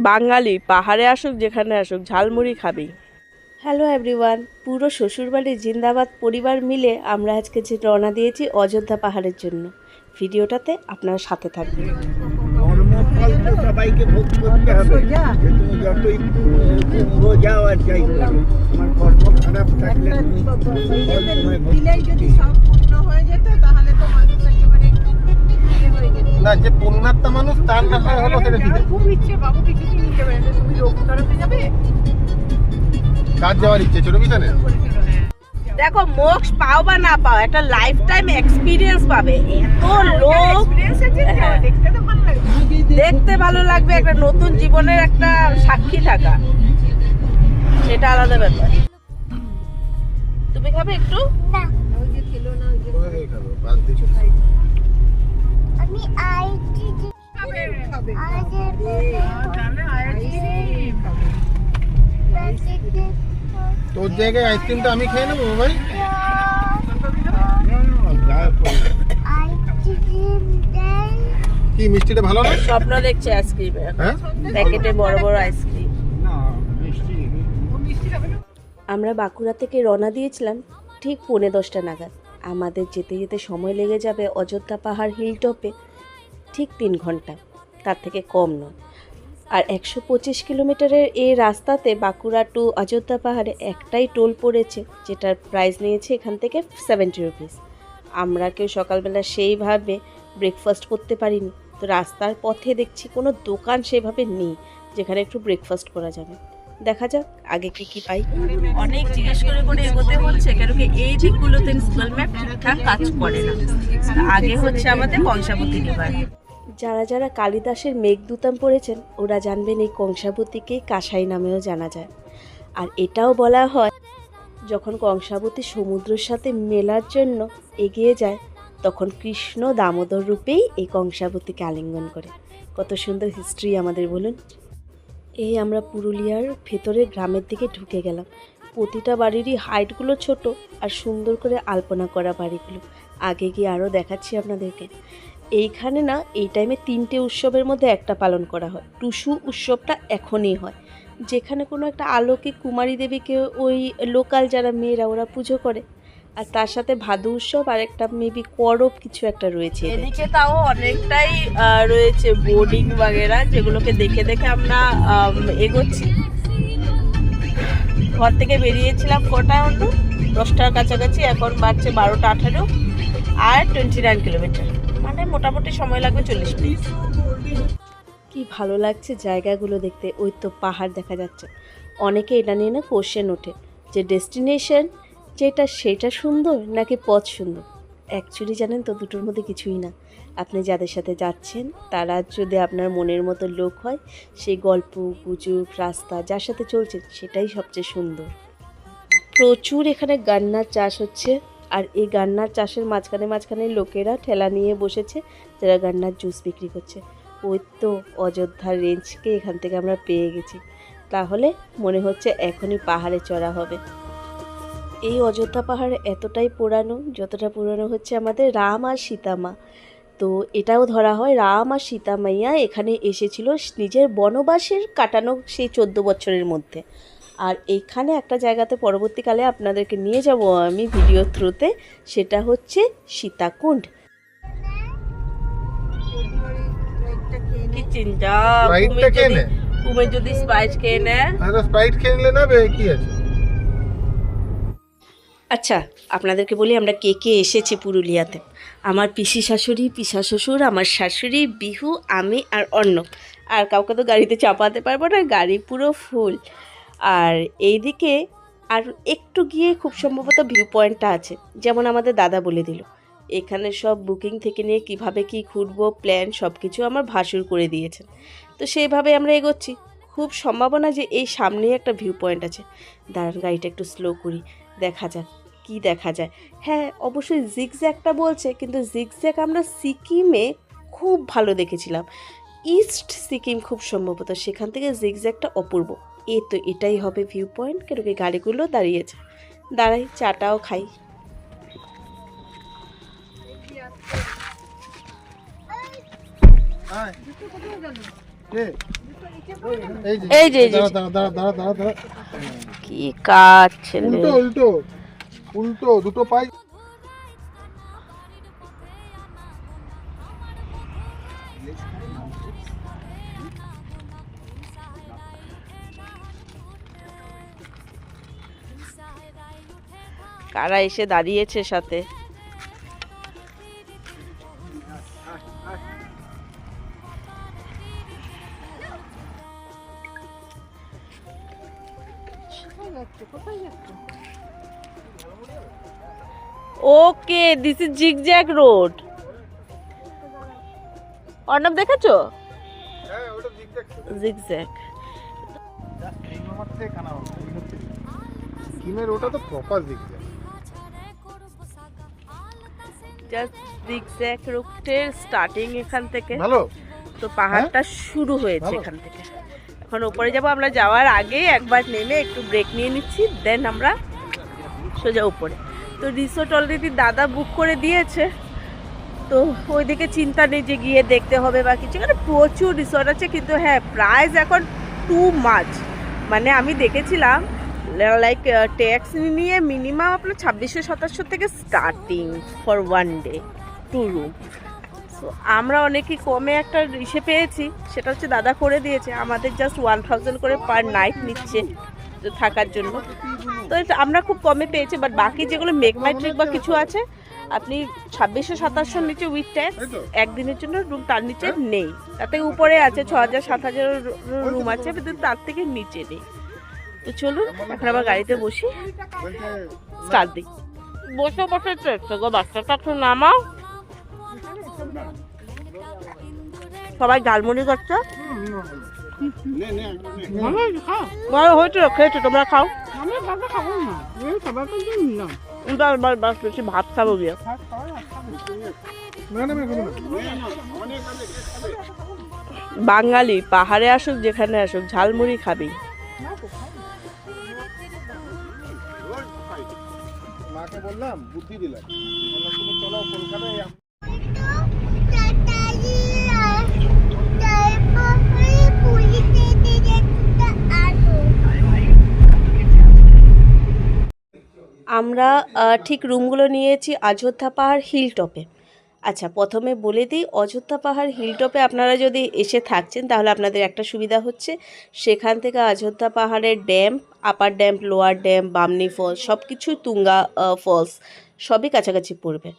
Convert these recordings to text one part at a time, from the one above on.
বাঙালি পাহাড়ে আসুক যেখানে আসুক ঝালমুড়ি খাবি। হ্যালো এভরিওয়ান, পুরো শ্বশুরবাড়ির জিন্দাবাদ পরিবার মিলে আমরা আজকে যে রওনা দিয়েছি অযোধ্যা পাহাড়ের জন্য। ভিডিওটাতে আপনারা সাথে থাকবেন। সবাইকে ভোগ করতে হবে, তুমি যতই যাও আর যাই করো, আমার কর্ম খারাপ থাকলে যদি সম্পূর্ণ হয়ে যেত তাহলে তো মানুষ একেবারে না, যে পুণ্যাত্মা মানুষ তার না হলো সেটা ঠিক। খুব ইচ্ছে বাবু কিছুদিন নিতে পারে, তুমি রোগ করাতে যাবে, কাজ যাওয়ার ইচ্ছে ছোট বিছানে। দেখো মোক্ষ পাও বা না পাও, একটা লাইফ টাইম এক্সপিরিয়েন্স পাবে। এত লোক দেখতে ভালো লাগবে, একটা নতুন জীবনের একটা সাক্ষী থাকা, সেটা আলাদা ব্যাপার। তুমি খাবে একটু? আমি তোর জায়গায় আইসক্রিমটা আমি খেয়ে নেবো ভাই। কি মিষ্টিটা ভালো না? স্বপ্ন দেখছে আইসক্রিমে, প্যাকেটে বড় বড় আইসক্রিম। আমরা বাঁকুড়া থেকে রওনা দিয়েছিলাম ঠিক 10:45 নাগাদ। আমাদের যেতে যেতে সময় লেগে যাবে অযোধ্যা পাহাড় হিল টপে ঠিক 3 ঘন্টা, তার থেকে কম নয়। আর 125 কিলোমিটারের এই রাস্তাতে বাঁকুড়া টু অযোধ্যা পাহাড়ে একটাই টোল পড়েছে, যেটার প্রাইস নিয়েছে এখান থেকে 70 রুপিস। আমরা কেউ সকালবেলা সেইভাবে ব্রেকফাস্ট করতে পারিনি, তো রাস্তার পথে দেখছি কোনো দোকান সেভাবে নেই যেখানে একটু ব্রেকফাস্ট করা যাবে। দেখা যাক আগে কি পাই। অনেক জিজ্ঞেস করে এগোতে হচ্ছে, কেন কি এই দিকগুলোতে গুগল ম্যাপ ঠিকঠাক কাজ করে না। আগে হচ্ছে আমাদের কংসাবতী রিভার। যারা যারা কালিদাসের মেঘদূতাম পড়েছেন ওরা জানবেন এই কংসাবতীকেই কাঁসাই নামেও জানা যায়। আর এটাও বলা হয় যখন কংসাবতী সমুদ্রের সাথে মেলার জন্য এগিয়ে যায় তখন কৃষ্ণ দামোদর রূপেই এই কংসাবতীকে আলিঙ্গন করে। কত সুন্দর হিস্ট্রি আমাদের বলুন। এই আমরা পুরুলিয়ার ভেতরে গ্রামের দিকে ঢুকে গেলাম। প্রতিটা বাড়িরই হাইটগুলো ছোট আর সুন্দর করে আলপনা করা বাড়িগুলো। আগে গিয়ে আরও দেখাচ্ছি আপনাদেরকে। এইখানে না এই টাইমে 3টে উৎসবের মধ্যে একটা পালন করা হয়। টুসু উৎসবটা এখনই হয়, যেখানে কোনো একটা আলোকে কুমারী দেবীকে ওই লোকাল যারা মেয়েরা ওরা পুজো করে, আর তার সাথে ভাদু উৎসব আর একটা মেবি করব কিছু একটা রয়েছে। এদিকে তাও অনেকটাই রয়েছে বোর্ডিং বাগেরা, যেগুলোকে দেখে দেখে আমরা এগোচ্ছি। ঘর থেকে বেরিয়েছিলাম কটা হতো 10টার কাছাকাছি, এখন বাজছে 12টা 18 আর 29 কিলোমিটার, মানে মোটামুটি সময় লাগবে 40 মিনিট। কি ভালো লাগছে জায়গাগুলো দেখতে, ওই তো পাহাড় দেখা যাচ্ছে। অনেকে এটা নিয়ে না কোশ্চেন ওঠে যে ডেস্টিনেশন যেটা সেটা সুন্দর নাকি পথ সুন্দর। অ্যাকচুয়ালি জানেন তো দুটোর মধ্যে কিছুই না। আপনি যাদের সাথে যাচ্ছেন তারা যদি আপনার মনের মতো লোক হয়, সেই গল্প গুজব রাস্তা যার সাথে চলছেন সেটাই সবচেয়ে সুন্দর। প্রচুর এখানে গান্নার চাষ হচ্ছে, আর এই গান্নার চাষের মাঝখানে লোকেরা ঠেলা নিয়ে বসেছে যারা গান্নার জুস বিক্রি করছে। ওই তো অযোধ্যার রেঞ্জকে এখান থেকে আমরা পেয়ে গেছি। তাহলে মনে হচ্ছে এখনই পাহাড়ে চড়া হবে। এই অযোধ্যা পাহাড় এতটাই পুরানো যতটা পুরানো হচ্ছে আমাদের রাম আর সীতা মা। তো এটাও ধরা হয় রাম আর সীতা মাইয়া এখানে এসেছিল নিজের বনবাসের কাটানো সেই 14 বছরের মধ্যে। আর এইখানে একটা জায়গাতে পরবর্তীকালে আপনাদেরকে নিয়ে যাব আমি ভিডিও থ্রুতে, সেটা হচ্ছে সীতাকুণ্ড। কি চিন্তা তুমি যদি স্প্রাইট খেয়ে নেয়, স্প্রাইট খেয়ে নিলে না কি আছে। আচ্ছা আপনাদেরকে বলি আমরা কে কে এসেছি পুরুলিয়াতে। আমার পিসি শাশুড়ি, পিসা শ্বশুর, আমার শাশুড়ি, বিহু, আমি আর অর্ণব। আর কাউকে তো গাড়িতে চাপাতে পারবো না, গাড়ি পুরো ফুল। আর এইদিকে আর একটু গিয়ে খুব সম্ভবত ভিউ পয়েন্টটা আছে, যেমন আমাদের দাদা বলে দিল। এখানে সব বুকিং থেকে নিয়ে কিভাবে কি ঘুরবো প্ল্যান সব কিছু আমার ভাসুর করে দিয়েছেন। তো সেইভাবে আমরা এগোচ্ছি। খুব সম্ভাবনা যে এই সামনেই একটা ভিউ পয়েন্ট আছে। দাঁড়ান গাড়িটা একটু স্লো করি, দেখা যাক কি দেখা যায়। হ্যাঁ অবশ্যই জিগজ্যাগটা বলছে, কিন্তু জিগজ্যাগ আমরা সিকিমে খুব ভালো দেখেছিলাম, ইস্ট সিকিম খুব সম্ভবত, সেখান থেকে জিগজ্যাগটা অপূর্ব। তো এটাই হবে ভিউ পয়েন্ট। কেন কি গাড়িগুলো দাঁড়িয়েছে, দাঁড়াই চাটাও খাই। এই যে কি কাজ ছেলে, উল্টো উল্টো উল্টো দুটো পাই। কারা এসে দাঁড়িয়েছে সাথে। Okay, this is zigzag road. Arnab দেখেছো? হ্যাঁ ওটা জিগজ্যাগ। কিমের ওটা তো প্রপার জিগজ্যাগ। জাস্ট জিগজ্যাগ রুটের স্টার্টিং এখান থেকে, ভালো তো পাহাড়টা শুরু হয়েছে এখান থেকে। এখন উপরে যাব, আমরা যাওয়ার আগে একবার নেমে একটু ব্রেক নিয়ে নিচ্ছি, দেন আমরা সোজা উপরে। তো রিসোর্ট অলরেডি দাদা বুক করে দিয়েছে, তো ওইদিকে চিন্তা নেই যে গিয়ে দেখতে হবে বা কিছু। এখানে প্রচুর রিসোর্ট আছে, কিন্তু হ্যাঁ প্রাইস এখন টু মাচ। মানে আমি দেখেছিলাম লাইক ট্যাক্স নিয়ে মিনিমাম আপনার 2600-2700 থেকে starting for one day 2 room. তো আমরা অনেকই কমে একটা ইসে পেয়েছি, সেটা হচ্ছে দাদা করে দিয়েছে আমাদের, জাস্ট 1000 করে পার নাইট নিচ্ছে থাকার জন্য। তো এটা আমরা খুব কমে পেয়েছি, বাট বাকি যেগুলো মেঘমাইট্রিক বা কিছু আছে আপনি 2600-2700 নিচে উইথ ট্যাক্স একদিনের জন্য রুম, তার নিচে নেই। তার থেকে উপরে আছে 6000-7000 রুম আছে, কিন্তু তার থেকে নিচে নেই। তো চলুন এখন আবার গাড়িতে বসি, স্টার্ট দিই। বসে বসে বাচ্চাটা একটু নামাও। সবাই ঝালমুড়ি করছে, হয়েছে খেয়েছো, তোমরা খাও। বেশি ভাত খাবো গিয়ে। বাঙালি পাহাড়ে আসুক যেখানে আসুক ঝালমুড়ি খাবি। মাকে বললাম, বুদ্ধি দিলাম, তুমি চলো কলকাতায়। আমরা ঠিক রুমগুলো নিয়েছি অযোধ্যা পাহাড় হিল টপে। আচ্ছা প্রথমে বলে দিই, অযোধ্যা পাহাড় হিল টপে আপনারা যদি এসে থাকছেন তাহলে আপনাদের একটা সুবিধা হচ্ছে, সেখান থেকে অযোধ্যা পাহাড়ের dam, upper dam, lower dam, Bamni falls সব কিছু, তুঙ্গা ফলস সবই কাছাকাছি পড়বে।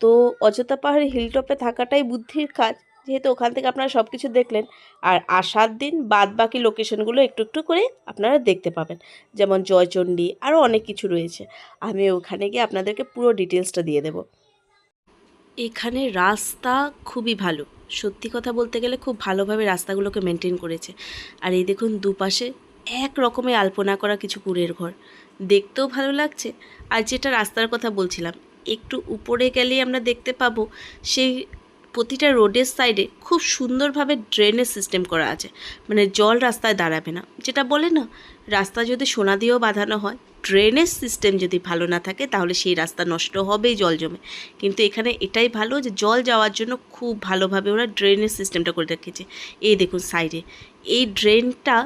তো অযোধ্যা পাহাড় হিল টপে থাকাটাই বুদ্ধির কাজ, যেহেতু ওখান থেকে আপনারা সব কিছু দেখলেন। আর আসার দিন বাদ বাকি লোকেশনগুলো একটু একটু করে আপনারা দেখতে পাবেন, যেমন জয়চণ্ডী, আরও অনেক কিছু রয়েছে। আমি ওখানে গিয়ে আপনাদেরকে পুরো ডিটেলসটা দিয়ে দেব। এখানে রাস্তা খুবই ভালো, সত্যি কথা বলতে গেলে খুব ভালোভাবে রাস্তাগুলোকে মেনটেন করেছে। আর এই দেখুন দুপাশে এক রকমের আলপনা করা কিছু কুড়ের ঘর, দেখতেও ভালো লাগছে। আর যেটা রাস্তার কথা বলছিলাম, একটু উপরে গেলেই আমরা দেখতে পাবো সেই প্রতিটা রোডের সাইডে খুব সুন্দরভাবে ড্রেনেজ সিস্টেম করা আছে, মানে জল রাস্তায় দাঁড়াবে না। যেটা বলে না, রাস্তা যদি সোনা দিয়েও বাঁধানো হয়, ড্রেনেজ সিস্টেম যদি ভালো না থাকে তাহলে সেই রাস্তা নষ্ট হবেই, জল জমে। কিন্তু এখানে এটাই ভালো যে জল যাওয়ার জন্য খুব ভালোভাবে ওরা ড্রেনেজ সিস্টেমটা করে রেখেছে। এই দেখুন সাইডে এই ড্রেনটা,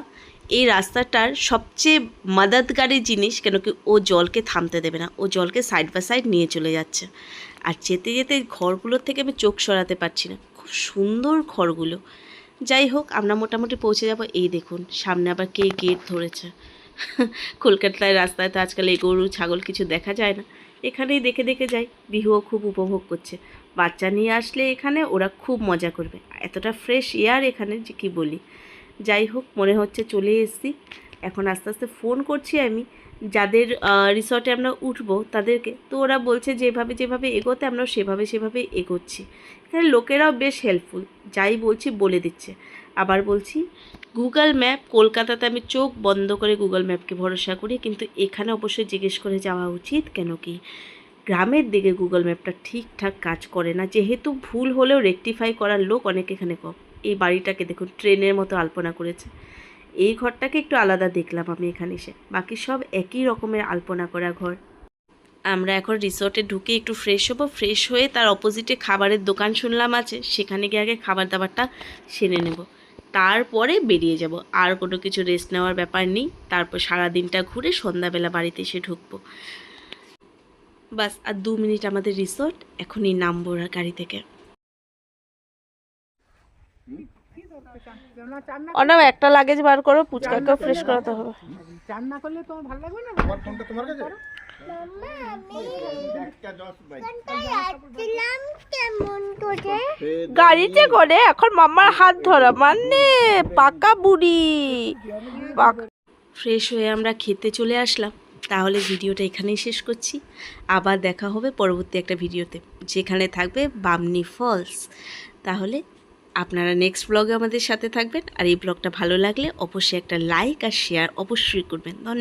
এই রাস্তাটার সবচেয়ে মাদাদগারি জিনিস, কেন কি ও জলকে থামতে দেবে না, ও জলকে সাইড বাই সাইড নিয়ে চলে যাচ্ছে। আর যেতে যেতে ঘরগুলোর থেকে আমি চোখ সরাতে পারছি না, খুব সুন্দর ঘরগুলো। যাই হোক আমরা মোটামুটি পৌঁছে যাব। এই দেখুন সামনে আবার কে গেট ধরেছে। কলকাতায় রাস্তায় তো আজকাল এই গরু ছাগল কিছু দেখা যায় না, এখানেই দেখে দেখে যাই। বিহুও খুব উপভোগ করছে, বাচ্চা নিয়ে আসলে এখানে ওরা খুব মজা করবে, এতটা ফ্রেশ এয়ার এখানে যে কী বলি। যাই হোক মনে হচ্ছে চলে এসেছি। এখন আস্তে আস্তে ফোন করছি আমি যাদের রিসর্টে আমরা উঠবো তাদেরকে, তো ওরা বলছে যেভাবে যেভাবে এগোতে আমরা সেভাবে এগোচ্ছি। এখানে লোকেরাও বেশ হেল্পফুল, যাই বলছি বলে দিচ্ছে। আবার বলছি গুগল ম্যাপ, কলকাতাতে আমি চোখ বন্ধ করে গুগল ম্যাপকে ভরসা করি, কিন্তু এখানে অবশ্যই জিজ্ঞেস করে যাওয়া উচিত, কেন কি গ্রামের দিকে গুগল ম্যাপটা ঠিকঠাক কাজ করে না, যেহেতু ভুল হলেও রেকটিফাই করার লোক অনেক এখানে কম। এই বাড়িটাকে দেখুন ট্রেনের মতো আলপনা করেছে, এই ঘরটাকে একটু আলাদা দেখলাম আমি এখানে এসে, বাকি সব একই রকমের আলপনা করা ঘর। আমরা এখন রিসোর্টে ঢুকে একটু ফ্রেশ হবো, ফ্রেশ হয়ে তার অপোজিটে খাবারের দোকান শুনলাম আছে, সেখানে গিয়ে আগে খাবার দাবারটা সেরে নেব, তারপরে বেরিয়ে যাব। আর কোনো কিছু রেস্ট নেওয়ার ব্যাপার নেই, তারপর সারা দিনটা ঘুরে সন্ধ্যাবেলা বাড়িতে এসে ঢুকবো। বাস আর 2 মিনিট আমাদের রিসোর্ট, এখনই নামবো গাড়ি থেকে। অনাম একটা লাগেজ বার করো, পুচকাকেও ফ্রেশ করাতে হবে। চান না করলে তোমার ভালো লাগবে না? আমার ফোনটা তোমার কাছে? গাড়িতে করে এখন মাম্মার হাত ধরা মানে পাকা বুড়ি। ফ্রেশ হয়ে আমরা খেতে চলে আসলাম। তাহলে ভিডিওটা এখানেই শেষ করছি, আবার দেখা হবে পরবর্তী একটা ভিডিওতে, যেখানে থাকবে বামনি ফলস। তাহলে আপনারা নেক্সট ব্লগে আমাদের সাথে থাকবেন, আর এই ব্লগটা ভালো লাগলে অবশ্যই একটা লাইক আর শেয়ার অবশ্যই করবেন। ধন্যবাদ।